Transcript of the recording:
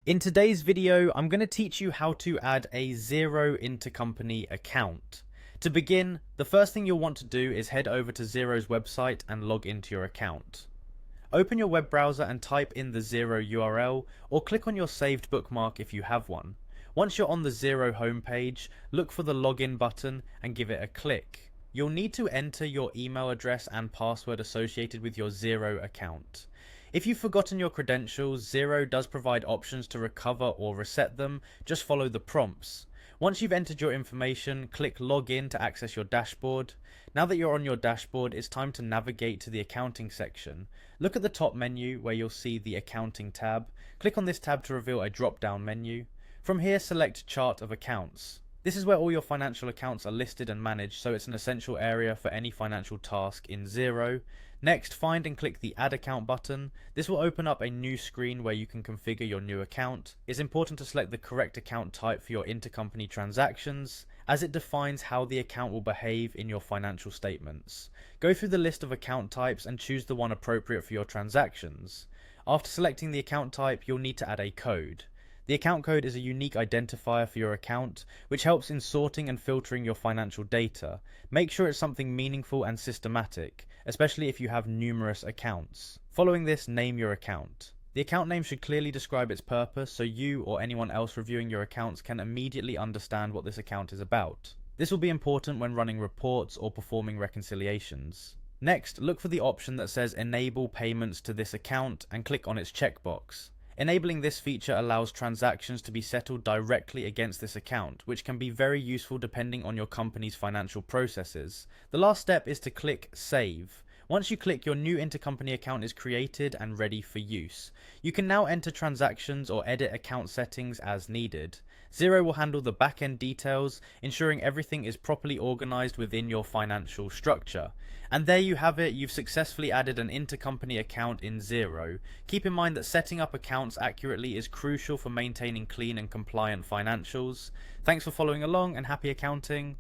In today's video, I'm going to teach you how to add a Xero intercompany account. To begin, the first thing you'll want to do is head over to Xero's website and log into your account. Open your web browser and type in the Xero URL, or click on your saved bookmark if you have one. Once you're on the Xero homepage, look for the login button and give it a click. You'll need to enter your email address and password associated with your Xero account. If you've forgotten your credentials, Xero does provide options to recover or reset them. Just follow the prompts. Once you've entered your information, click Login to access your dashboard. Now that you're on your dashboard, it's time to navigate to the accounting section. Look at the top menu where you'll see the accounting tab. Click on this tab to reveal a drop-down menu. From here, select Chart of Accounts. This is where all your financial accounts are listed and managed, so it's an essential area for any financial task in Xero. Next, find and click the Add Account button. This will open up a new screen where you can configure your new account. It's important to select the correct account type for your intercompany transactions, as it defines how the account will behave in your financial statements. Go through the list of account types and choose the one appropriate for your transactions. After selecting the account type, you'll need to add a code. The account code is a unique identifier for your account, which helps in sorting and filtering your financial data. Make sure it's something meaningful and systematic, especially if you have numerous accounts. Following this, name your account. The account name should clearly describe its purpose so you or anyone else reviewing your accounts can immediately understand what this account is about. This will be important when running reports or performing reconciliations. Next, look for the option that says Enable payments to this account and click on its checkbox. Enabling this feature allows transactions to be settled directly against this account, which can be very useful depending on your company's financial processes. The last step is to click Save. Once you click, your new intercompany account is created and ready for use. You can now enter transactions or edit account settings as needed. Xero will handle the back-end details, ensuring everything is properly organized within your financial structure. And there you have it, you've successfully added an intercompany account in Xero. Keep in mind that setting up accounts accurately is crucial for maintaining clean and compliant financials. Thanks for following along and happy accounting.